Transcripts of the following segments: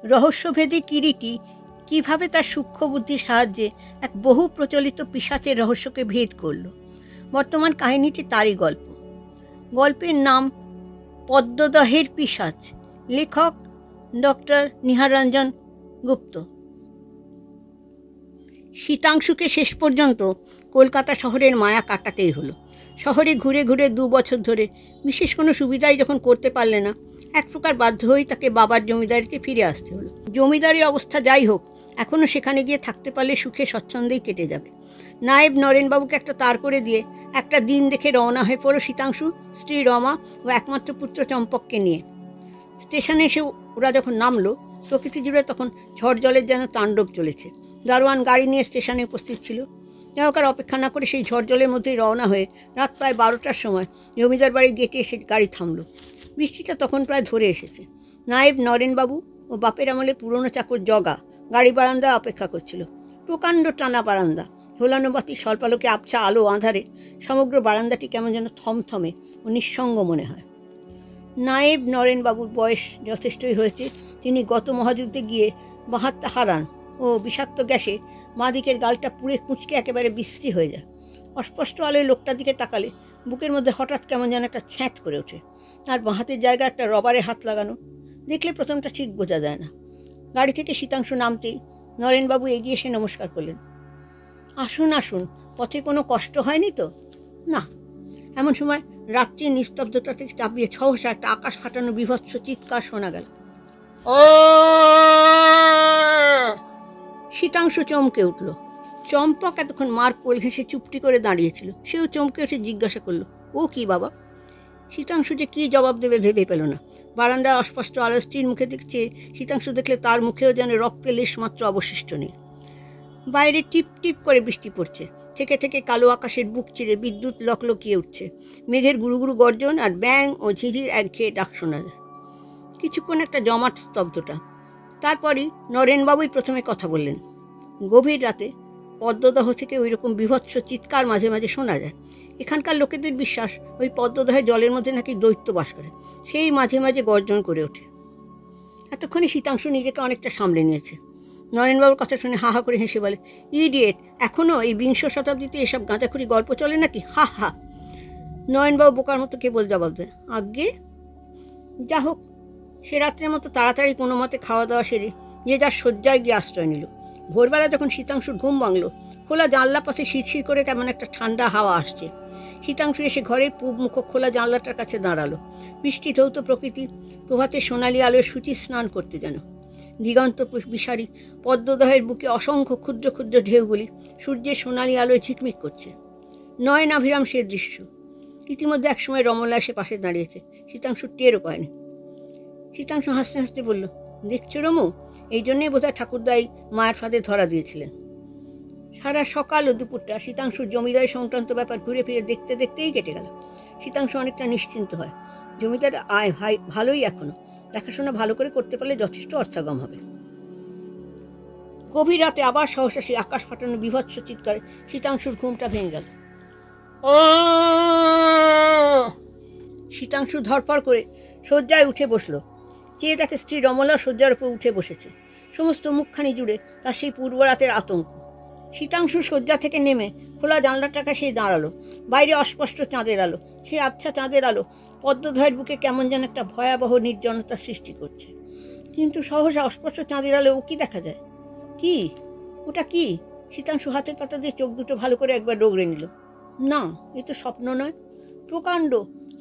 রহস্যভেদী কিরীটী কিভাবে তার সূক্ষ্ম বুদ্ধির সাহায্যে এক বহু প্রচলিত পিশাচের রহস্যকে ভেদ করল। বর্তমান কাহিনীটি তারই গল্প। গল্পের নাম পদ্মদহের পিশাচ। লেখক ডক্টর নিহারঞ্জন গুপ্ত। শীতাংশুকে শেষ পর্যন্ত কলকাতা শহরের মায়া কাটাতেই হলো। শহরে ঘুরে ঘুরে 2 বছর ধরে বিশেষ কোনো সুবিধাই যখন করতে পারলে না, এক প্রকার বাধ্য হয়েই তাকে বাবার জমিদারিতে ফিরে আসতে হলো। জমিদারি অবস্থা যাই হোক, এখনও সেখানে গিয়ে থাকতে পারলে সুখে স্বচ্ছন্দেই কেটে যাবে। নায়েব নরেনবাবুকে একটা তার করে দিয়ে একটা দিন দেখে রওনা হয়ে পড়ল শীতাংশু, স্ত্রী রমা ও একমাত্র পুত্র চম্পককে নিয়ে। স্টেশনে এসে ওরা যখন নামলো, প্রকৃতি জুড়ে তখন ঝড় জলের যেন তাণ্ডব চলেছে। দারোয়ান গাড়ি নিয়ে স্টেশনে উপস্থিত ছিল। যাওয়ার অপেক্ষা না করে সেই ঝড় জলের মধ্যেই রওনা হয়ে রাত প্রায় 12টার সময় জমিদার বাড়ির গেটে এসে গাড়ি থামল। বৃষ্টিটা তখন প্রায় ধরে এসেছে। নায়েব নরেনবাবু ও বাপের আমলে পুরনো চাকর জগা গাড়ি বারান্দায় অপেক্ষা করছিল। প্রকাণ্ড টানা বারান্দা, ঝোলানো বাতির স্বল্পালোকে আবছা আলো আঁধারে সমগ্র বারান্দাটি কেমন যেন থমথমে ও নিঃসঙ্গ মনে হয়। নায়েব নরেনবাবুর বয়স যথেষ্টই হয়েছে। তিনি গত মহাযুদ্ধে গিয়ে বাহাতটা হারান ও বিষাক্ত গ্যাসে মা দিকের গালটা পুড়ে কুঁচকে একেবারে বিশ্রী হয়ে যায়। অস্পষ্ট আলোয় লোকটার দিকে তাকালে বুকের মধ্যে হঠাৎ কেমন যেন একটা ছ্যাঁত করে ওঠে। তার বাঁ হাতের জায়গায় একটা রবারে হাত লাগানো। দেখলে প্রথমটা ঠিক বোঝা যায় না। গাড়ি থেকে শীতাংশু নামতেই নরেনবাবু এগিয়ে এসে নমস্কার করলেন। আসুন আসুন, পথে কোনো কষ্ট হয়নি তো? না। এমন সময় রাত্রির নিস্তব্ধতা থেকে চাপিয়ে সহসা একটা আকাশ ফাটানো বিভৎস চিৎকার শোনা গেল। শীতাংশু চমকে উঠল। চম্পক এতক্ষণ মার কোল ঘেঁষে চুপটি করে দাঁড়িয়েছিল। সেও চমকে উঠে জিজ্ঞাসা করলো, ও কি বাবা? শীতাংশু যে কী জবাব দেবে ভেবে পেল না। বারান্দার অস্পষ্ট আলো স্ত্রীর মুখে দেখছে। শীতাংশু দেখলে তার মুখেও যেন রক্তের লেশ মাত্র অবশিষ্ট নেই। বাইরে টিপ টিপ করে বৃষ্টি পড়ছে। থেকে থেকে কালো আকাশের বুক চিরে বিদ্যুৎ লকলকিয়ে উঠছে। মেঘের গুরুগুরু গর্জন আর ব্যাং ও ঝিঝির একঘেয়ে ডাক শোনা যায়। কিছুক্ষণ একটা জমাট স্তব্ধতা। তারপরই নরেনবাবুই প্রথমে কথা বললেন। গভীর রাতে পদ্মদহ থেকে ওই রকম বিভৎস চিৎকার মাঝে মাঝে শোনা যায়। এখানকার লোকেদের বিশ্বাস ওই পদ্মদহের জলের মধ্যে নাকি দৈত্য বাস করে। সেই মাঝে মাঝে গর্জন করে ওঠে। এতক্ষণে শীতাংশু নিজেকে অনেকটা সামলে নিয়েছে। নরেনবাবুর কথা শুনে হা হা করে হেসে বলে, ইডিয়েট, এখনও এই 20 শতাব্দীতে এসব গাঁজাখুরি গল্প চলে নাকি? হা হা। নরেনবাবু বোকার মতো কেবল জবাব দেয়, আজ্ঞে। যা হোক, সে রাত্রের মতো তাড়াতাড়ি কোনো মতে খাওয়া দাওয়া সেরে যে যার শয্যায় গিয়ে আশ্রয় নিল। ভোরবেলা যখন শীতাংশুর ঘুম ভাঙল, খোলা জানলা পাশে শিরশির করে কেমন একটা ঠান্ডা হাওয়া আসছে। শীতাংশু এসে ঘরের পূব মুখ খোলা জানলাটার কাছে দাঁড়ালো। বৃষ্টি ধৌত প্রকৃতি প্রভাতের সোনালি আলোয় সূচি স্নান করতে যেন। দিগন্ত বিসারী পদ্মদহের বুকে অসংখ্য ক্ষুদ্র ক্ষুদ্র ঢেউগুলি সূর্যের সোনালি আলোয় ঝিকমিক করছে। নয়নাভিরাম সে দৃশ্য। ইতিমধ্যে একসময় রমলা এসে পাশে দাঁড়িয়েছে। শীতাংশু টেরও পায়নি। শীতাংশু হাসতে হাসতে বলল, দেখছো রমু, এই জন্যই বোধহয় ঠাকুরদাই মায়ের ফাঁদে ধরা দিয়েছিলেন। সারা সকাল ও দুপুরটা শীতাংশুর জমিদারি সংক্রান্ত ব্যাপার ঘুরে ফিরে দেখতে দেখতেই কেটে গেল। শীতাংশু অনেকটা নিশ্চিন্ত হয়। জমিদার আয় ভালোই এখনো। দেখাশোনা ভালো করে করতে পারলে যথেষ্ট অর্থাগম হবে। গভীর রাতে আবার সহসা সেই আকাশ ফাটানো বিভৎস চিৎকারে শীতাংশুর ঘুমটা ভেঙে গেল। শীতাংশু ধরপড় করে শয্যায় উঠে বসলো। চেয়ে তাকে স্ত্রী রমলা শয্যার উপর উঠে বসেছে। সমস্ত মুখখানি জুড়ে তার সেই পূর্ব রাতের আতঙ্ক। শীতাংশু শয্যা থেকে নেমে খোলা জানলাটাকে সেই দাঁড়ালো। বাইরে অস্পষ্ট চাঁদের আলো। সেই আবছা চাঁদের আলো পদ্মদহের বুকে কেমন যেন একটা ভয়াবহ নির্জনতার সৃষ্টি করছে। কিন্তু সহসা অস্পষ্ট চাঁদের আলো ও কি দেখা যায়? কি ওটা? কি? শীতাংশু হাতের পাতা দিয়ে চোখ দুটো ভালো করে একবার ডগড়ে নিল। না, এ তো স্বপ্ন নয়। প্রকাণ্ড,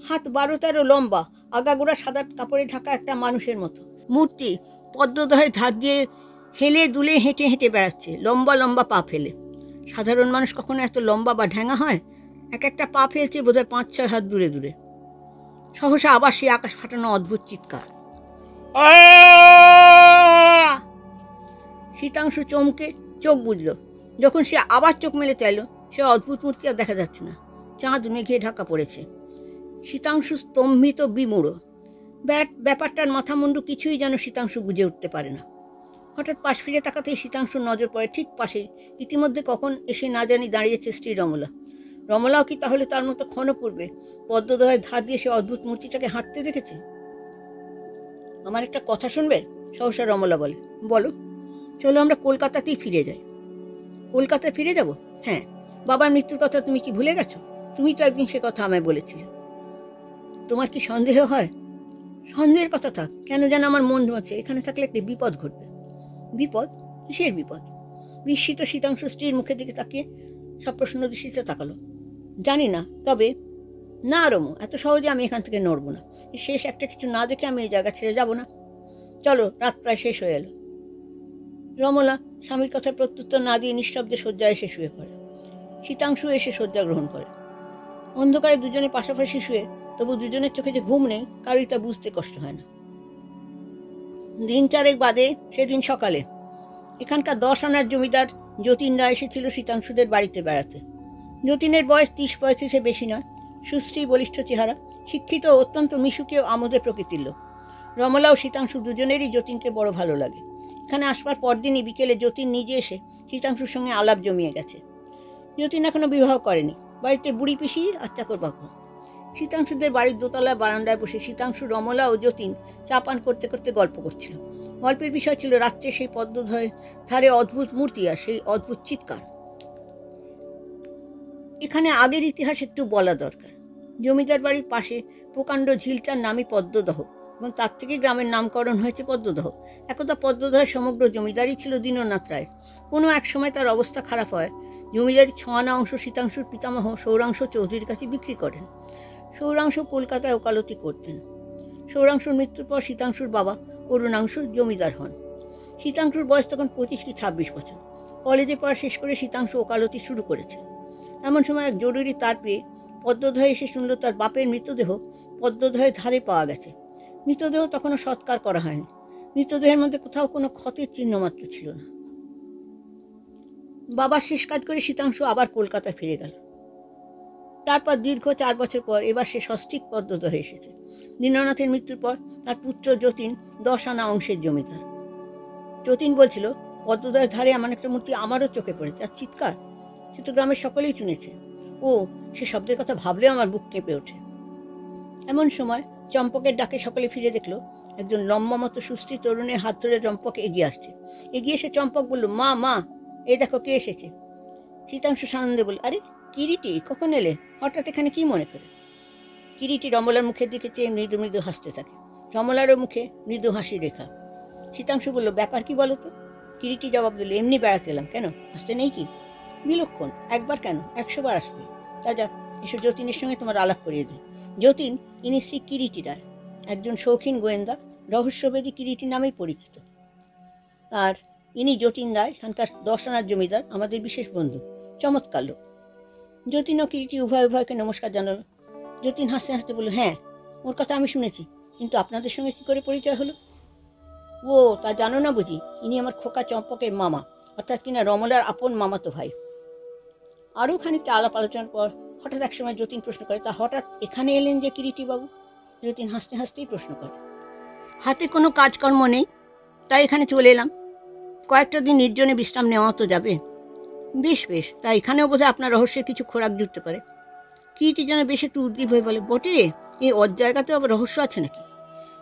হাত 12-13 লম্বা, আগাগোড়া সাদা কাপড়ে ঢাকা একটা মানুষের মতো মূর্তি পদ্মদহের ধার দিয়ে হেলে দুলে হেঁটে হেঁটে বেড়াচ্ছে, লম্বা লম্বা পা ফেলে। সাধারণ মানুষ কখনো এত লম্বা বা ঢ্যাঙা হয়? এক একটা পা ফেলছে বোধহয় 5-6 হাত দূরে দূরে। সহসা আবার সেই আকাশ ফাটানো অদ্ভুত চিৎকার। শীতাংশু চমকে চোখ বুঝল। যখন সে আবার চোখ মেলে চাইল, সে অদ্ভুত মূর্তি আর দেখা যাচ্ছে না। চাঁদ মেঘে ঢাকা পড়েছে। শীতাংশু স্তম্ভিত, বিমূঢ়। ব্যাপারটার মাথা মুন্ডু কিছুই যেন শীতাংশু বুঝে উঠতে পারে না। হঠাৎ পাশ ফিরে তাকাতেই শীতাংশুর নজর পড়ে ঠিক পাশেই ইতিমধ্যে কখন এসে না জানি দাঁড়িয়েছে স্ত্রী রমলা। রমলাও কি তাহলে তার মতো ক্ষণপূর্বে পদ্মদহের ধার দিয়ে সে অদ্ভুত মূর্তিটাকে হাঁটতে দেখেছে? আমার একটা কথা শুনবে? সহসা রমলা বলে, বলো। চলো আমরা কলকাতাতেই ফিরে যাই। কলকাতায় ফিরে যাব? হ্যাঁ। বাবার মৃত্যুর কথা তুমি কি ভুলে গেছো? তুমি তো একদিন সে কথা আমায় বলেছিলে। তোমার কি সন্দেহ হয়? সন্দেহের কথা থাক, কেন যেন আমার মন হচ্ছে এখানে থাকলে একটি বিপদ ঘটবে। বিপদ? কিসের বিপদ? বিস্মিত শীতাংশু স্ত্রীর মুখের দিকে তাকিয়ে সপ্রশ্ন দৃষ্টিতে তাকালো। জানি না, তবে না রমু, এত সহজে আমি এখান থেকে নড়ব না। শেষ একটা কিছু না দেখে আমি এই জায়গা ছেড়ে যাব না। চলো, রাত প্রায় শেষ হয়ে এলো। রমলা স্বামীর কথার প্রত্যুত্তর না দিয়ে নিঃশব্দে শয্যায় এসে শুয়ে পড়ে। শীতাংশু এসে শয্যা গ্রহণ করে। অন্ধকারে দুজনে পাশাপাশি শুয়ে, তবু দুজনের চোখে যে ঘুম নেই কারোই তা বুঝতে কষ্ট হয় না। দিন চারেক বাদে সেদিন সকালে এখানকার 10 আনার জমিদার যতীনরা এসেছিল শীতাংশুদের বাড়িতে বেড়াতে। যতীনের বয়স 30-35 বেশি নয়, সুশ্রী বলিষ্ঠ চেহারা, শিক্ষিত ও অত্যন্ত মিশুকে ও আমোদে প্রকৃতির লোক। রমলা ও শীতাংশু দুজনেরই যতীনকে বড় ভালো লাগে। এখানে আসবার পরদিনই বিকেলে যতীন নিজে এসে শীতাংশুর সঙ্গে আলাপ জমিয়ে গেছে। যতীন এখনো বিবাহ করেনি, বাড়িতে বুড়ি পিসি আর চাকর বাকর। শীতাংশুদের বাড়ির দোতলায় বারান্দায় বসে শীতাংশু, রমলা ও যতীন চা পান করতে করতে গল্প করছিল। গল্পের বিষয় ছিল রাত্রে সেই পদ্মধরের ধারে অদ্ভুত মূর্তি আর সেই অদ্ভুত চিৎকার। এখানে আগের ইতিহাস একটু বলা দরকার। জমিদার বাড়ির পাশে প্রকাণ্ড ঝিলটার নামই পদ্মদহ, এবং তার থেকে গ্রামের নামকরণ হয়েছে পদ্মদহ। একদা পদ্মদহের সমগ্র জমিদারি ছিল দীননাথ রায়ের। কোনো এক সময় তার অবস্থা খারাপ হয়, জমিদারি 6 আনা অংশ শীতাংশুর পিতামহ সৌরাংশ চৌধুরীর কাছে বিক্রি করেন। সৌরাংশ কলকাতায় ওকালতি করতেন। সৌরাংশুর মৃত্যুর পর শীতাংশুর বাবা অরুণাংশু জমিদার হন। শীতাংশুর বয়স তখন 25 কি 26 বছর। কলেজে পড়া শেষ করে শীতাংশু ওকালতি শুরু করেছে। এমন সময় এক জরুরি তার পেয়ে পদ্মদহে এসে শুনল তার বাপের মৃতদেহ পদ্মদহের ধারে পাওয়া গেছে। মৃতদেহ তখনও সৎকার করা হয়নি। মৃতদেহের মধ্যে কোথাও কোনো ক্ষতের চিহ্ন মাত্র ছিল না। বাবা শেষ কাজ করে শীতাংশু আবার কলকাতায় ফিরে গেল। তারপর দীর্ঘ 4 বছর পর এবার সে সস্ত্রীক পদ্মদহে এসেছে। দীননাথের মৃত্যুর পর তার পুত্র যতীন 10 আনা অংশের জমিদার। যতীন বলছিল, পদ্মদহের ধারে এমন একটা মূর্তি আমারও চোখে পড়েছে, আর চিৎকার সে তো গ্রামের সকলেই শুনেছে। ও, সে শব্দের কথা ভাবলেও আমার বুক কেঁপে ওঠে। এমন সময় চম্পকের ডাকে সকলে ফিরে দেখলো একজন লম্বা মতো সুস্থি তরুণের হাত ধরে চম্পক এগিয়ে আসছে। এগিয়ে এসে চম্পক বলল, মা মা, এই দেখো কে এসেছে। শীতাংশু সানন্দে বলল, আরে কিরিটি, কখন এলে? হঠাৎ এখানে কি মনে করে? কিরিটি রমলার মুখের দিকে চেয়ে মৃদু মৃদু হাসতে থাকে। রমলারও মুখে মৃদু হাসি রেখা। শীতাংশু বলল, ব্যাপার কি বলো তো? কিরিটি জবাব দিল, এমনি বেড়াতে এলাম। কেন, আসতে নেই কি? বিলক্ষণ, একবার কেন, 100 বার আসবে। তা যাক, এসব যতীনের সঙ্গে তোমার আলাপ করিয়ে দিই। যতীন, ইনি শ্রী কিরিটি রায়, একজন শৌখিন গোয়েন্দা, রহস্যভেদী কিরিটি নামেই পরিচিত। আর ইনি যতীন রায়, এখানকার 10 আনার জমিদার, আমাদের বিশেষ বন্ধু, চমৎকার লোক। যতীন ও কিরিটি উভয় উভয়কে নমস্কার জানালো। যতীন হাসতে হাসতে বলল, হ্যাঁ, ওর কথা আমি শুনেছি, কিন্তু আপনাদের সঙ্গে কি করে পরিচয় হলো? ও, তা জানো না বুঝি? ইনি আমার খোকা চম্পকের মামা, অর্থাৎ কিনা রমলার আপন মামাতো ভাই। আরও খানিকটা আলাপ আলোচনার পর হঠাৎ একসময় যতীন প্রশ্ন করে, তা হঠাৎ এখানে এলেন যে কিরিটিবাবু? যতীন হাসতে হাসতেই প্রশ্ন করে, হাতে কোনো কাজকর্ম নেই, তাই এখানে চলে এলাম। কয়েকটা দিন নির্জনে বিশ্রাম নেওয়া তো যাবে। বেশ বেশ, তাই এখানেও বোধহয় আপনার রহস্যের কিছু খোরাক জুটতে পারে। কিরিটি যেন বেশ একটু উদ্গ্রীব হয়ে বলে, বটে, এই অজ জায়গাতেও আবার রহস্য আছে নাকি?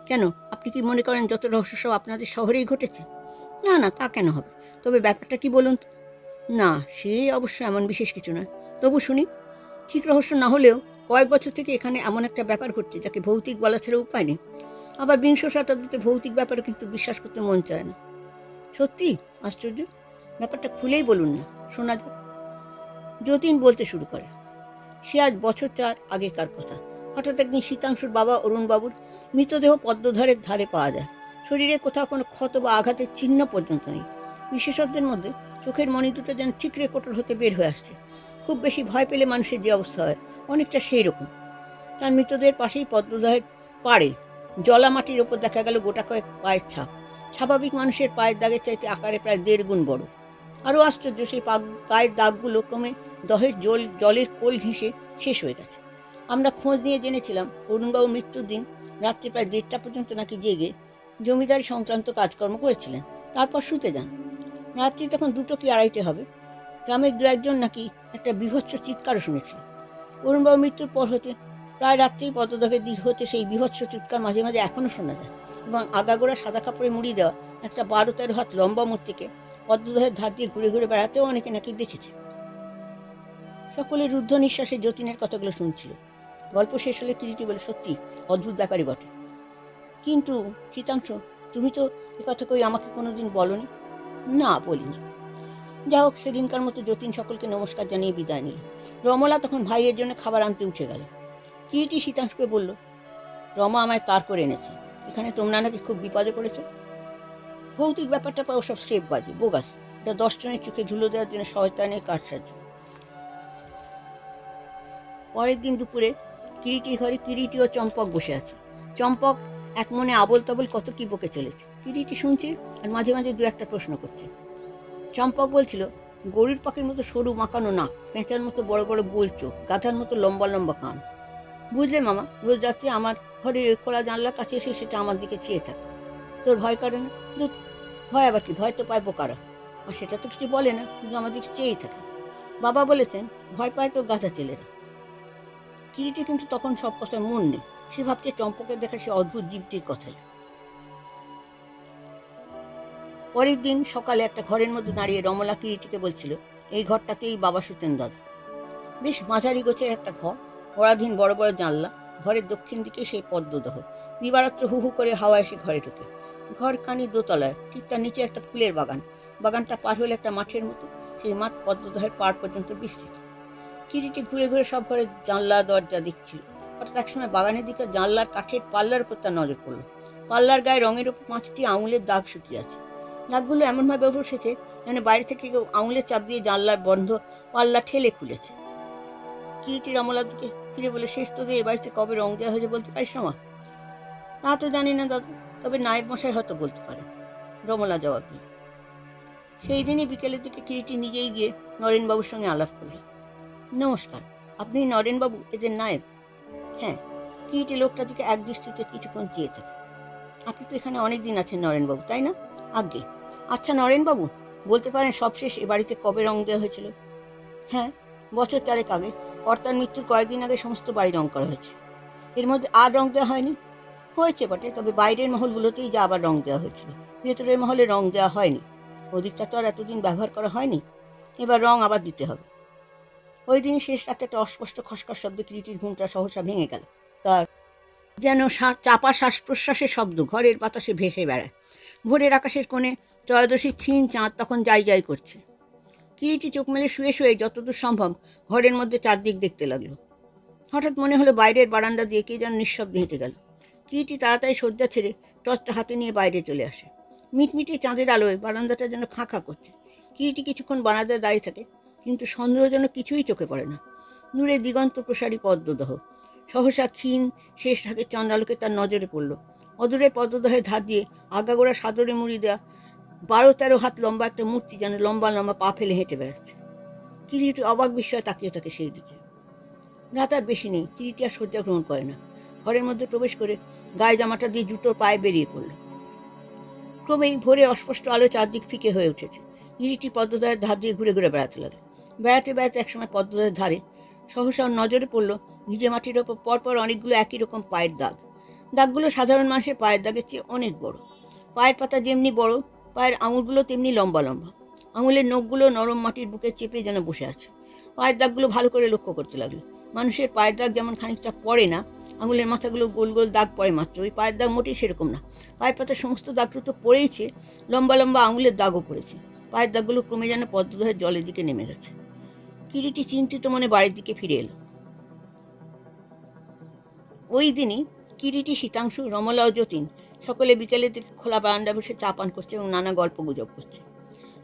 কেন, আপনি কি মনে করেন যত রহস্য সব আপনাদের শহরেই ঘটেছে? না না, তা কেন হবে? তবে ব্যাপারটা কি বলুন তো? না, সে অবশ্য এমন বিশেষ কিছু নয়, তবু শুনি। ঠিক রহস্য না হলেও কয়েক বছর থেকে এখানে এমন একটা ব্যাপার ঘটছে যাকে ভৌতিক বলা ছাড়া উপায় নেই। আবার 20 শতাব্দীতে ভৌতিক ব্যাপারে কিন্তু বিশ্বাস করতে মন চায় না। সত্যি আশ্চর্য, ব্যাপারটা খুলেই বলুন না, শোনা যাক। যতীন বলতে শুরু করে, সে আজ বছর 4 আগেকার কথা। হঠাৎ একদিন শীতাংশুর বাবা অরুণবাবুর মৃতদেহ পদ্মধারের ধারে পাওয়া যায়। শরীরে কোথাও কোনো ক্ষত বা আঘাতের চিহ্ন পর্যন্ত নেই। বিশেষজ্ঞদের মধ্যে চোখের মণি দুটো যেন ঠিকরে কোটর হতে বের হয়ে আসছে। খুব বেশি ভয় পেলে মানুষের যে অবস্থা হয়, অনেকটা সেই রকম। তার মৃতদেহের পাশেই পদ্মধারের পাড়ে জলা মাটির ওপর দেখা গেল গোটা কয়েক পায়ের ছাপ। স্বাভাবিক মানুষের পায়ের দাগের চাইতে আকারে প্রায় 1.5 গুণ বড়। আরও আশ্চর্য, সেই পায়ের দাগগুলো ক্রমে দহের জলের কোল ঘেঁষে শেষ হয়ে গেছে। আমরা খোঁজ নিয়ে জেনেছিলাম অরুণবাবু মৃত্যুর দিন রাত্রি প্রায় 1:30টা পর্যন্ত নাকি জেগে জমিদারি সংক্রান্ত কাজকর্ম করেছিলেন, তারপর শুতে যান। রাত্রি তখন 2টো কি 2:30টে হবে। গ্রামের 2-1 জন নাকি একটা বীভৎস চিৎকারও শুনেছিল। অরুণবাবু মৃত্যুর পর হতে প্রায় রাত্রেই পদ্মদহের দিক হতে সেই বীভৎস চিৎকার মাঝে মাঝে এখনও শোনা যায়, এবং আগাগোড়া সাদা কাপড়ে মুড়ি দেওয়া একটা 12-13 হাত লম্বা মূর্তিকে পদ্মদহের ধার দিয়ে ঘুরে ঘুরে বেড়াতেও অনেকে নাকি দেখেছে। সকলে রুদ্ধ নিঃশ্বাসে যতীনের কথাগুলো শুনছিল। গল্প শেষ হলে কিরিটি বলে, সত্যি অদ্ভুত ব্যাপারই বটে, কিন্তু শীতাংশু, তুমি তো এ কথা কই আমাকে কোনোদিন বলনি। না, বলিনি। যা হোক, সেদিনকার মতো যতীন সকলকে নমস্কার জানিয়ে বিদায় নিল। রমলা তখন ভাইয়ের জন্য খাবার আনতে উঠে গেল। কিরিটি শীতাংশুকে বলল, রমা আমায় তার করে এনেছে, এখানে তোমরা নাকি খুব বিপদে পড়েছ। ভৌতিক ব্যাপারটা পাও সব সেফ বাজি, বোগাস। এটা 10 জনের চোখে ধুলো দেওয়ার জন্য শয়তানের কারসাজি। পরের দিন দুপুরে কিরিটির ঘরে কিরিটি ও চম্পক বসে আছে। চম্পক এক মনে আবল তাবল কত কি বকে চলেছে। কিরিটি শুনছে আর মাঝে মাঝে দু একটা প্রশ্ন করছে। চম্পক বলছিল, গরুর পাখির মতো সরু মাকানো নাক, পেঁচার মতো বড় বড় গোল চোখ, গাধার মতো লম্বা লম্বা কান। বুঝলে মামা, রোজ রাত্রে আমার ঘরে খোলা জানলার কাছে এসে সেটা আমার দিকে চেয়ে থাকে। তোর ভয় করে না? ভয় আবার কি, ভয় তো পায় বোকারা। আর সেটা তো কিছু বলে না, কিন্তু আমার দিকে চেয়েই থাকে। বাবা বলেছেন ভয় পায় তো গাধা ছেলেরা। কিরিটি কিন্তু তখন সব কথার মন নেই। সে ভাবছে চম্পকের দেখা সে অদ্ভুত জীবটির কথাই। পরের দিন সকালে একটা ঘরের মধ্যে দাঁড়িয়ে রমলা কিরিটিকে বলছিল, এই ঘরটাতেই বাবা শুতেন দাদা। বেশ মাঝারি গোছের একটা ঘর, পরাধীন বড় বড় জানলা। ঘরের দক্ষিণ দিকে সেই পদ্মদহ। দিবারাত্র হু হু করে হাওয়া এসে ঘরে ঢোকে। ঘর খানি দোতলায়, ঠিক তার নিচে একটা ফুলের বাগান। বাগানটা পার হলে একটা মাঠের মতো, সেই মাঠ পদ্মদহের পাড় পর্যন্ত বিস্তৃত। কিরিটি ঘুরে ঘুরে সব ঘরের জানলা দরজা দেখছিল। হঠাৎ একসময় বাগানের দিকে জানলার কাঠের পাল্লার উপর তার নজর পড়ল। পাল্লার গায়ে রঙের উপর 5টি আঙুলের দাগ শুকিয়ে আছে। দাগগুলো এমনভাবে উঠে এসেছে যেন বাইরে থেকে কেউ আঙুলের চাপ দিয়ে জানলার বন্ধ পাল্লা ঠেলে খুলেছে। কিরিটি রমলার দিকে ফিরে বলে, শেষ তোদের এ বাড়িতে কবে রং দেওয়া হয়েছে বলতে পারিস রমা? তা তো জানি না দাদা, তবে নায়েব মশাই হয়তো বলতে পারেন, রমলা জবাব দিল। সেই দিনই বিকেলের দিকে কিরিটি নিজেই গিয়ে নরেনবাবুর সঙ্গে আলাপ করল। নমস্কার, আপনি নরেনবাবু এদের নায়েব? হ্যাঁ। কিরিটি লোকটার দিকে এক দৃষ্টিতে কিছুক্ষণ চেয়ে থাকে। আপনি তো এখানে অনেক দিন আছেন নরেনবাবু, তাই না? আজ্ঞে। আচ্ছা নরেনবাবু, বলতে পারেন সবশেষ এ বাড়িতে কবে রং দেওয়া হয়েছিল? হ্যাঁ, বছর 4 আগে। কর্তার মৃত্যুর কয়েকদিন আগে সমস্ত বাড়ি রং করা হয়েছে। এর মধ্যে আর রং দেওয়া হয়নি? হয়েছে বটে, তবে বাইরের মহলগুলোতেই যা আবার রং দেওয়া হয়েছিল, ভেতরের মহলে রং দেওয়া হয়নি। ওদিকটা তো আর এতদিন ব্যবহার করা হয়নি, এবার রং আবার দিতে হবে। ওই দিন শেষ রাতে একটা অস্পষ্ট খসখস শব্দে কিরিটির ঘুমটা সহসা ভেঙে গেল। তার যেন চাপা শ্বাস প্রশ্বাসের শব্দ ঘরের বাতাসে ভেসে বেড়ায়। ভোরের আকাশের কোণে ত্রয়োদশী ক্ষীণ চাঁদ তখন যাই যাই করছে। কিরিটি চোখ মেলে শুয়ে শুয়ে যতদূর সম্ভব ঘরের মধ্যে চারদিক দেখতে লাগলো। হঠাৎ মনে হলো বাইরের বারান্দা দিয়ে কে যেন নিঃশব্দে হেঁটে গেল। কিরিটি তাড়াতাড়ি শয্যা ছেড়ে টর্চটা হাতে নিয়ে বাইরে চলে আসে। মিটমিটে চাঁদের আলোয় বারান্দাটা যেন খাঁ খাঁ করছে। কিরিটি কিছুক্ষণ বারান্দায় দাঁড়িয়ে থাকে, কিন্তু সন্দেহজনক কিছুই চোখে পড়ে না। দূরে দিগন্ত প্রসারী পদ্মদহ। সহসা ক্ষীণ শেষ হাতের চন্দ্রালোকে তার নজরে পড়ল। অদূরে পদ্মদহের ধার দিয়ে আগাগোড়া সাদরে মুড়ি দেওয়া 12-13 হাত লম্বা একটা মূর্তি যেন লম্বা লম্বা পা ফেলে হেঁটে বেড়াচ্ছে। কিরিটি অবাক বিস্ময়ে তাকিয়ে থাকে সেই দিকে। রাত আর বেশি নেই, কিরিটি আর শয্যা গ্রহণ করে না। ঘরের মধ্যে প্রবেশ করে গায়ে জামাটা দিয়ে জুতোর পায়ে বেরিয়ে পড়ল। ক্রমেই ভোরের অস্পষ্ট আলো চারদিক ফিকে হয়ে উঠেছে। কিরিটি পদ্মদহের ধার দিয়ে ঘুরে ঘুরে বেড়াতে লাগলো। বেড়াতে বেড়াতে একসময় পদ্মদহের ধারে সহসা নজরে পড়ল ভিজে মাটির ওপর পরপর অনেকগুলো একই রকম পায়ের দাগ। দাগগুলো সাধারণ মানুষের পায়ের দাগের চেয়ে অনেক বড়। পায়ের পাতা যেমনি বড়, পায়ের আঙুলগুলো তেমনি লম্বা লম্বা। আঙুলের নখগুলো নরম মাটির বুকে চেপে যেন বসে আছে। পায়ের দাগগুলো ভালো করে লক্ষ্য করতে লাগলো। মানুষের পায়ের দাগ যেমন খানিকটা পড়ে না, আঙুলের মাথাগুলো গোল গোল দাগ পড়ে মাত্র, ওই পায়ের দাগ মোটেই সেরকম না। পায়ের পাতার সমস্ত দাগগুলো তো পড়েইছে, লম্বা লম্বা আঙুলের দাগও পড়েছে। পায়ের দাগগুলো ক্রমে যেন পদ্মদহের জলের দিকে নেমে গেছে। কিরিটি চিন্তিত মনে বাড়ির দিকে ফিরে এলো। ওই দিনই কিরিটি, শীতাংশু, রমলা ও যতীন সকলে বিকেলের দিকে খোলা বারান্দা বসে চা পান করছে এবং নানা গল্প গুজব করছে।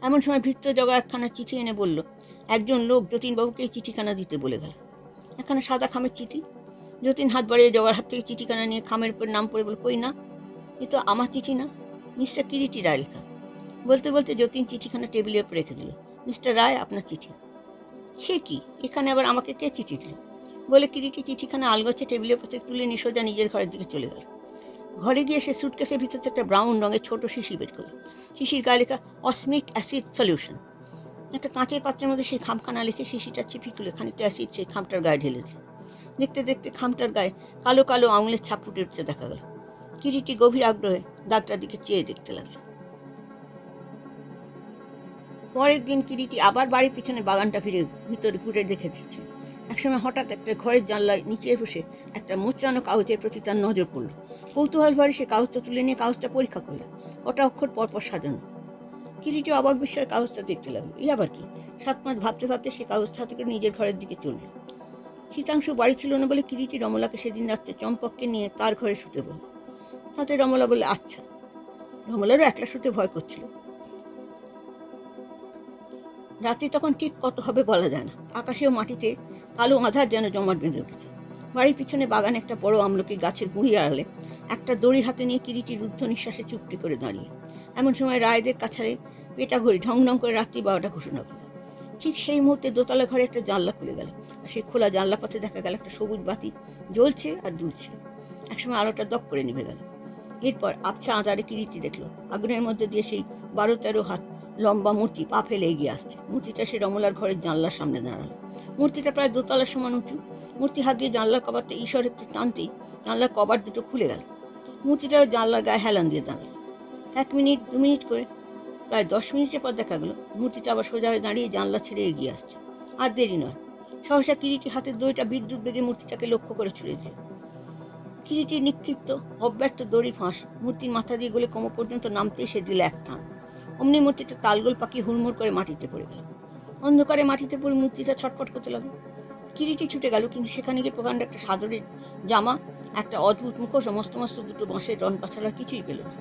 এমন সময় ভৃত্য জগা একখানা চিঠি এনে বলল, একজন লোক যতীনবাবুকে এই চিঠিখানা দিতে বলে গেল। একখানা সাদা খামের চিঠি। যতীন হাত বাড়িয়ে জগার হাত থেকে চিঠিখানা নিয়ে খামের উপর নাম পড়ে বলে, কই না, এ তো আমার চিঠি না, মিস্টার কিরিটি রায় লেখা। বলতে বলতে যতীন চিঠিখানা টেবিলের উপর রেখে দিল। মিস্টার রায়, আপনার চিঠি। সে কি, এখানে আবার আমাকে কে চিঠি দিল বলে কিরিটি চিঠিখানা আলগোছে টেবিলের উপর থেকে তুলে নিয়ে সোজা নিজের ঘরের দিকে চলে গেল। ঘরে গিয়ে সে সুটকেসের ভিতর থেকে একটা ব্রাউন রঙের ছোট শিশি বের করল। শিশির গায়ে লেখা অসমিক অ্যাসিড সলিউশন। একটা কাঁচের পাত্রের মধ্যে সেই খামখানা লিখে শিশিটা চিপি তুলে খানিকটা অ্যাসিড সেই খামটার গায়ে ঢেলে দিল। দেখতে দেখতে খামটার গায়ে কালো কালো আঙুলের ছাপ ফুটে উঠছে দেখা গেল। কিরিটি গভীর আগ্রহে দাগটার দিকে চেয়ে দেখতে লাগলো। পরের দিন কিরিটি আবার বাড়ির পিছনে বাগানটা ফিরে ভিতরে ঘুরে দেখে দিচ্ছে। একসময় হঠাৎ একটা ঘরের জানলায় নিচে বসে একটা মোচড়ানো কাগজের প্রতি তার নজর পড়ল। কৌতূহল ভরে সে কাগজটা তুলে নিয়ে কাগজটা পরীক্ষা করল। কটা অক্ষর পরপর সাজানো। কিরিটি অবাক বিস্ময়ে কাগজটা দেখতে লাগলো। এই আবার কি? 7 মাস ভাবতে ভাবতে সে কাগজটা হাতে করে নিজের ঘরের দিকে চলল। শীতাংশু বাড়ি ছিল না বলে কিরিটি রমলাকে সেদিন রাত্রে চম্পককে নিয়ে তার ঘরে শুতে বলল। তাতে রমলা বললে আচ্ছা। রমলারও একলা শুতে ভয় করছিল। রাতে তখন ঠিক কত হবে বলা যায় না। আকাশে ও মাটিতে কালো আঁধার যেন জমাট বেঁধে উঠেছে। বাড়ির পিছনে বাগানে একটা বড় আমলকি গাছের গুঁড়ি আড়ালে একটা দড়ি হাতে নিয়ে কিরিটি রুদ্ধ নিঃশ্বাসে চুপটি করে দাঁড়িয়ে। এমন সময় রায়দের কাছারে পেটা ঘড়ি ঢং ঢং করে রাত্রি 12টা ঘোষণা করল। ঠিক সেই মুহূর্তে দোতলা ঘরে একটা জানলা খুলে গেল, আর সেই খোলা জানলা পথে দেখা গেল একটা সবুজ বাতি জ্বলছে আর দুলছে। একসময় আলোটা দপ করে নিভে গেল। এরপর আবছা আঁধারে কিরিটি দেখলো আগুনের মধ্যে দিয়ে সেই 12-13 হাত লম্বা মূর্তি পা ফেলে এগিয়ে আসছে। মূর্তিটা সে রমলার ঘরের জানলার সামনে দাঁড়ালো। মূর্তিটা প্রায় দোতলার সমান উঁচু। মূর্তি হাত দিয়ে জানলার কবারটা ঈশ্বর একটু টানতেই জানলার কবার দুটো খুলে গেল। মূর্তিটাও জানলার গায়ে হেলান দিয়ে দাঁড়ালো। 1 মিনিট 2 মিনিট করে প্রায় 10 মিনিটের পর দেখা গেল মূর্তিটা আবার সোজা হয়ে দাঁড়িয়ে জানলা ছেড়ে এগিয়ে আসছে। আর দেরি নয়, সহসা কিরিটি হাতের দড়িটা বিদ্যুৎ বেগে মূর্তিটাকে লক্ষ্য করে ছুড়ে দিল। কিরিটির নিক্ষিপ্ত অব্যর্থ দড়ি ফাঁস মূর্তির মাথা দিয়ে গলে কোমর পর্যন্ত নামতেই সে দিল এক টান। অমনি মূর্তিটা তালগোল পাকিয়ে হুড়মুড় করে মাটিতে পড়ে গেল। অন্ধকারে মাটিতে পড়ে মূর্তিটা ছটফট করতে লাগলো। কিরিটি ছুটে গেল, কিন্তু সেখানে গিয়ে প্রকাণ্ড একটা সাদরের জামা, একটা অদ্ভুত মুখোশ, মস্ত মস্ত দুটো বাঁশের রনপা ছাড়া কিছুই পেল না।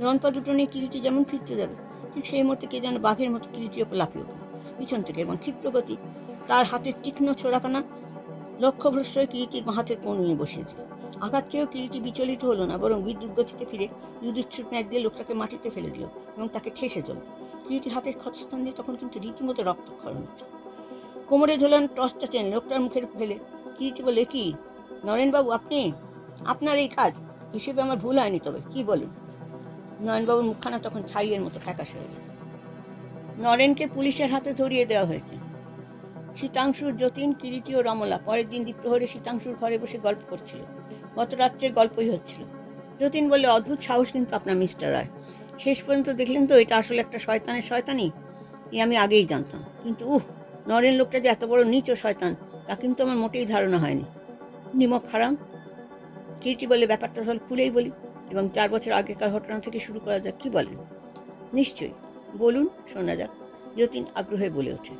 রনপা দুটো নিয়ে কিরিটি যেমন ফিরতে যাবে, ঠিক সেই মুহূর্তে কে যেন বাঘের মতো কিরিটির ওপর লাফিয়ে উঠল পিছন থেকে, এবং ক্ষিপ্রগতি তার হাতের তীক্ষ্ণ ছোড়াখানা লক্ষ্যভ্রষ্ট হয়ে কিরিটির হাতের কোণ নিয়ে বসিয়েছিল। আঘাত খেয়েও কিরিটি বিচলিত হলো না, বরং বিদ্যুৎ গতিতে ফিরে যুধিষ্ঠির ম্যাচ দিয়ে লোকটাকে মাটিতে ফেলে দিল এবং তাকে ঠেসে দিল। কিরিটি হাতের ক্ষতস্থান দিয়ে তখন কিন্তু রীতিমতো রক্তক্ষরণ হচ্ছে। কোমরে ঝোলানো টর্চটা টেনে লোকটার মুখের ফেলে কিরিটি বলে, কি নরেনবাবু, আপনি? আপনার এই কাজ হিসেবে আমার ভুল হয়নি, তবে কি বলেন? নয়নবাবুর মুখখানা তখন ছাইয়ের মতো ফ্যাকাশে হয়ে গেছে। নরেনকে পুলিশের হাতে ধরিয়ে দেওয়া হয়েছে। শীতাংশু, যতীন, কিরিটি ও রমলা পরের দিন দ্বিপ্রহরে শীতাংশুর ঘরে বসে গল্প করছিল। গত রাত্রে গল্পই হচ্ছিল। যতীন বললে, অদ্ভুত সাহস কিন্তু আপনার মিস্টার রায়। শেষ পর্যন্ত দেখলেন তো এটা আসলে একটা শয়তানের শয়তানি। আমি আগেই জানতাম, কিন্তু নরেন লোকটা যে এত বড় নীচ ও শয়তান তা কিন্তু আমার মোটেই ধারণা হয়নি। নিমক হারাম। কিরিটি বলে, ব্যাপারটা তাহলে খুলেই বলি এবং 4 বছর আগেকার ঘটনা থেকে শুরু করা যাক, কি বলেন? নিশ্চয়ই, বলুন, শোনা যাক, যতীন আগ্রহে বলে ওঠে।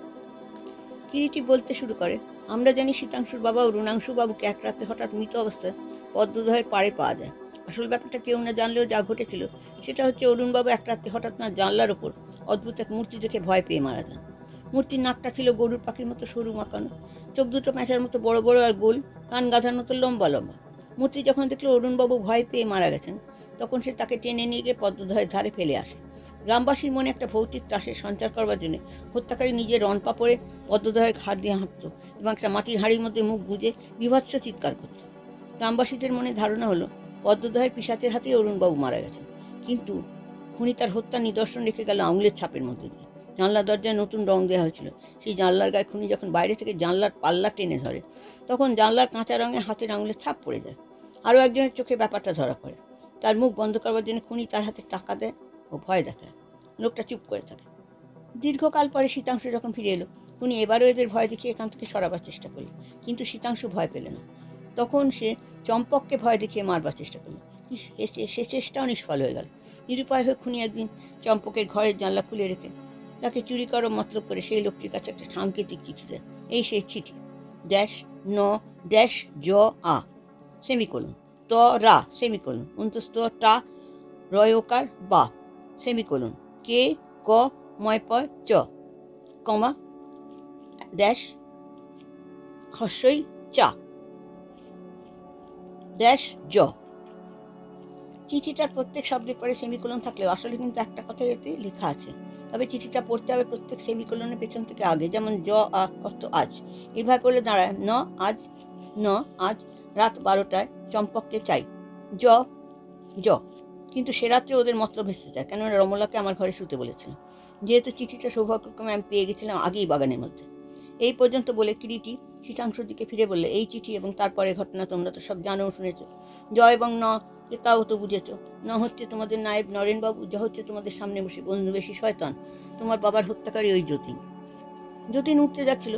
কিরিটি বলতে শুরু করে, আমরা জানি শীতাংশুর বাবা অরুণাংশু বাবুকে এক রাতে হঠাৎ মৃত অবস্থায় পদ্মদহের পাড়ে পাওয়া যায়। আসল ব্যাপারটা কেউ না জানলেও যা ঘটেছিল সেটা হচ্ছে, অরুণবাবু এক রাতে হঠাৎ না জানলার ওপর অদ্ভুত এক মূর্তি দেখে ভয় পেয়ে মারা যান। মূর্তির নাকটা ছিল গরুর পাখির মতো সরু মাকানো, চোখ দুটো প্যাঁচার মতো বড় বড় আর গোল, কান গাধার মতো লম্বা লম্বা। মূর্তি যখন দেখলো অরুণবাবু ভয় পেয়ে মারা গেছেন, তখন সে তাকে টেনে নিয়ে গিয়ে পদ্মদহের ধারে ফেলে আসে। গ্রামবাসীর মনে একটা ভৌতিক ত্রাসের সঞ্চার করবার জন্য হত্যাকারী নিজের রনপা পরে পদ্মদহের ঘাট দিয়ে হাঁটত এবং একটা মাটির হাঁড়ির মধ্যে মুখ গুঁজে বিভৎস চিৎকার করত। গ্রামবাসীদের মনে ধারণা হলো পদ্মদহের পিশাচের হাতেই অরুণবাবু মারা গেছেন। কিন্তু খুনি তার হত্যার নিদর্শন রেখে গেল আঙুলের ছাপের মধ্যে দিয়ে। জানলার দরজায় নতুন রং দেওয়া হয়েছিল। সেই জানলার গায়ে খুনি যখন বাইরে থেকে জানলার পাল্লা টেনে ধরে, তখন জানলার কাঁচা রঙে হাতের আঙুলের ছাপ পড়ে যায়। আরও একজনের চোখে ব্যাপারটা ধরা পড়ে। তার মুখ বন্ধ করবার জন্য খুনি তার হাতে টাকা দেয় ও ভয় দেখায়। লোকটা চুপ করে থাকে। দীর্ঘকাল পরে শীতাংশু যখন ফিরে এলো, খুনি এবারও এদের ভয় দেখিয়ে এখান থেকে সরাবার চেষ্টা করল, কিন্তু শীতাংশু ভয় পেল না। তখন সে চম্পককে ভয় দেখিয়ে মারবার চেষ্টা করল। সে চেষ্টাও নিষ্ফল হয়ে গেল। নিরুপায় হয়ে খুনি একদিন চম্পকের ঘরের জানলা খুলে রেখে তাকে চুরি করার মতলব করে সেই লোকটির কাছে একটা সাংকেতিক চিঠি দেয়। এই সেই চিঠি: জ আ সেমিকোলন ত রা সেমিকোলন অন্তস্থ টা রয়কার বা সেমিকোলন কে ক ময় প চ কমা ড্যাশ হস্যই চা ড্যাশ জ। চিঠিটার প্রত্যেক শব্দের পরে সেমিকোলন থাকলেও আসলে কিন্তু একটা কথাই এতে লেখা আছে। তবে চিঠিটা পড়তে হবে প্রত্যেক সেমিকোলনের পেছন থেকে আগে, যেমন জ আ অর্থ আজ। এইভাবে পড়লে দাঁড়ায় ন আজ রাত 12টায় চম্পককে চাই জ জ। কিন্তু সে রাত্রে ওদের মতলব ভেসতে চায়, কেননা রমলাকে আমার ঘরে শুতে বলেছিলাম। যেহেতু চিঠিটা সৌভাগ্যক্রমে আমি পেয়ে গেছিলাম আগেই বাগানের মধ্যে। এই পর্যন্ত বলে কিরিটি শীতাংশুর দিকে ফিরে বললে, এই চিঠি এবং তারপরে ঘটনা তোমরা তো সব জানো, শুনেছ। জয় এবং ন কে তাও তো বুঝেছ। ন হচ্ছে তোমাদের নায়েব নরেনবাবু, যা হচ্ছে তোমাদের সামনে বসে বন্ধু বেশি শয়তান, তোমার বাবার হত্যাকারী ওই যতীন। যতীন উঠতে যাচ্ছিল,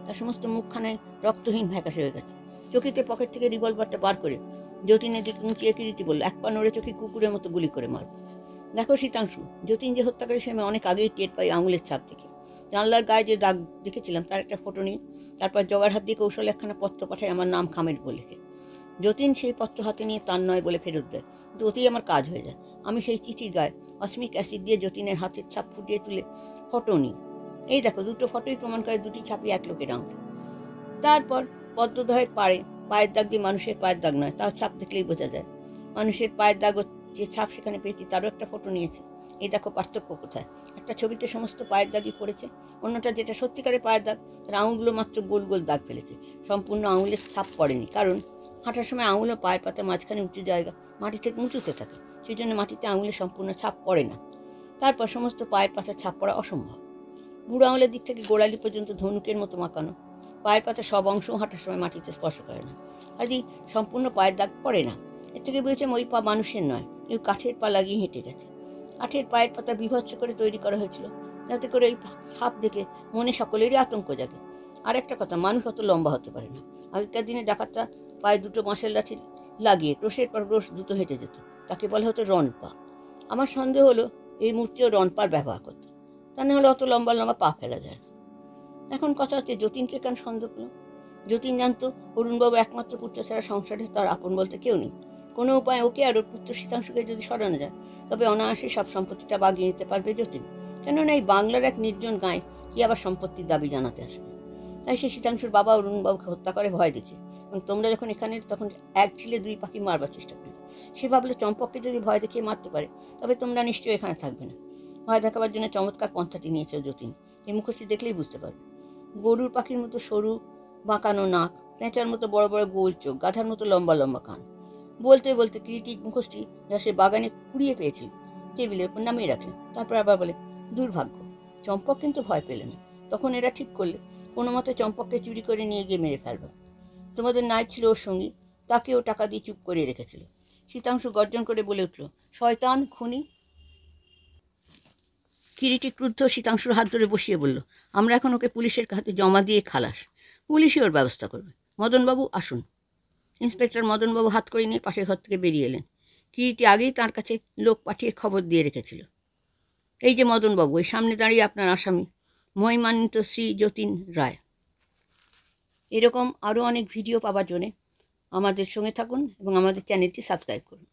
তার সমস্ত মুখখানায় রক্তহীন ফ্যাকাশে হয়ে গেছে। চকিতে পকেট থেকে রিভলভারটা বার করে যতীনের দিকে উঁচিয়ে কিরিটি বলল, এক পা নড়ে চোখে কুকুরের মতো গুলি করে মারব। দেখো শীতাংশু, যতীন যে হত্যাকারী সে আমি অনেক আগেই টের পাই আঙুলের ছাপ দেখে। জানলার গায়ে যে দাগ দেখেছিলাম তার একটা ফটো নিই, তারপর জগার হাত দিয়ে কৌশলে একখানা পত্র পাঠায় আমার নাম খামের বলে লিখে। যতীন সেই পত্র হাতে নিয়ে তার নয় বলে ফেরত দেয়, কিন্তু ওতেই আমার কাজ হয়ে যায়। আমি সেই চিঠির গায়ে অসমিক অ্যাসিড দিয়ে যতীনের হাতের ছাপ ফুটিয়ে তুলে ফটো নিই। এই দেখো, দুটো ফটোই প্রমাণ করে দুটি ছাপই এক লোকের আঙুল। তারপর পদ্মদহের পায়ের দাগ দিয়ে মানুষের পায়ের দাগ নয়, তার ছাপ দেখলেই বোঝা যায়। মানুষের পায়ের দাগ যে ছাপ সেখানে পেয়েছি তারও একটা ফটো নিয়েছে। এই দেখো পার্থক্য কোথায়, একটা ছবিতে সমস্ত পায়ের দাগই পড়েছে, অন্যটা যেটা সত্যিকারের পায়ের দাগ তার আঙুলগুলো মাত্র গোল গোল দাগ ফেলেছে, সম্পূর্ণ আঙুলের ছাপ পড়েনি। কারণ হাঁটার সময় আঙুল ও পায়ের পাতা মাঝখানে উঁচু জায়গা মাটি থেকে উঁচুতে থাকে, সেই জন্য মাটিতে আঙুলের সম্পূর্ণ ছাপ পড়ে না। তারপর সমস্ত পায়ের পাতার ছাপ পড়া অসম্ভব। বুড়ো আঙুলের দিক থেকে গোড়ালি পর্যন্ত ধনুকের মতো মাকানো, পায়ের পাতা সব অংশও হাঁটার সময় মাটিতে স্পর্শ করে না, কাজেই সম্পূর্ণ পায়ের দাগ পড়ে না। এর থেকে বুঝেছিলাম ওই পা মানুষের নয়, কেউ কাঠের পা লাগিয়ে হেঁটে গেছে। কাঠের পায়ের পাতা বিভৎস করে তৈরি করা হয়েছিল, যাতে করে ওই ছাপ দেখে মনে সকলেরই আতঙ্ক জাগে। আর একটা কথা, মানুষ অত লম্বা হতে পারে না। আগেকার দিনে ডাকাতরা পায়ে দুটো বাঁশের লাঠি লাগিয়ে ক্রোশের পর ক্রোশ দ্রুত হেঁটে যেত, তাকে বলা হতো রনপা। আমার সন্দেহ হলো এই মূর্তিও রনপার ব্যবহার করত, তা না হলে অত লম্বা লম্বা পা ফেলা যায় না। এখন কথা হচ্ছে যতীনকে কেন সন্দেহ করলো? যতীন জানতো অরুণবাবু একমাত্র পুত্র ছাড়া সংসারে তার আপন বলতে কেউ নেই। কোনো উপায় ওকে আর ওর পুত্র শীতাংশুকে যদি সরানো যায়, তবে অনায়াসে সব সম্পত্তিটা বাগিয়ে নিতে পারবে যতীন। কেননা এই বাংলার এক নির্জন গাঁয়ে কি আবার সম্পত্তির দাবি জানাতে আসবে? তাই সে শীতাংশুর বাবা অরুণবাবুকে হত্যা করে ভয় দেখে, এবং তোমরা যখন এখানে তখন এক ছিলে দুই পাখি মারবার চেষ্টা করলে। সে ভাবলো চম্পককে যদি ভয় দেখিয়ে মারতে পারে তবে তোমরা নিশ্চয়ই এখানে থাকবে না। ভয় দেখাবার জন্য চমৎকার পন্থাটি নিয়েছে যতীন, এই মুখোশটি দেখলেই বুঝতে পারবে। গরুর পাখির মতো সরু বাঁকানো নাক, পেঁচার মতো বড় বড় গোল চোখ, গাধার মতো লম্বা লম্বা কান। বলতে বলতে কিরিটির মুখোশটি যা সে বাগানে কুড়িয়ে পেয়েছিল টেবিলের উপর নামিয়ে রাখলেন। তারপর আবার বলে, দুর্ভাগ্য, চম্পক কিন্তু ভয় পেলে না। তখন এরা ঠিক করলে কোনো মতে চম্পককে চুরি করে নিয়ে গিয়ে মেরে ফেলবে। তোমাদের নাইট ছিল ওর সঙ্গী, তাকেও টাকা দিয়ে চুপ করিয়ে রেখেছিল। শীতাংশু গর্জন করে বলে উঠল, শয়তান, খুনি। কিরিটি ক্রুদ্ধ শীতাংশুর হাত ধরে বসিয়ে বলল, আমরা এখন ওকে পুলিশের হাতে জমা দিয়ে খালাস, পুলিশই ওর ব্যবস্থা করবে। মদনবাবু আসুন। ইন্সপেক্টর মদনবাবু হাত করে নিয়ে পাশের ঘর থেকে বেরিয়ে এলেন। কিরিটি আগেই তার কাছে লোক পাঠিয়ে খবর দিয়ে রেখেছিল, এই যে মদনবাবু, ওই সামনে দাঁড়িয়ে আপনার আসামি মহিমান্বিত শ্রী যতীন রায়। এরকম আরও অনেক ভিডিও পাওয়ার জন্যে আমাদের সঙ্গে থাকুন এবং আমাদের চ্যানেলটি সাবস্ক্রাইব করুন।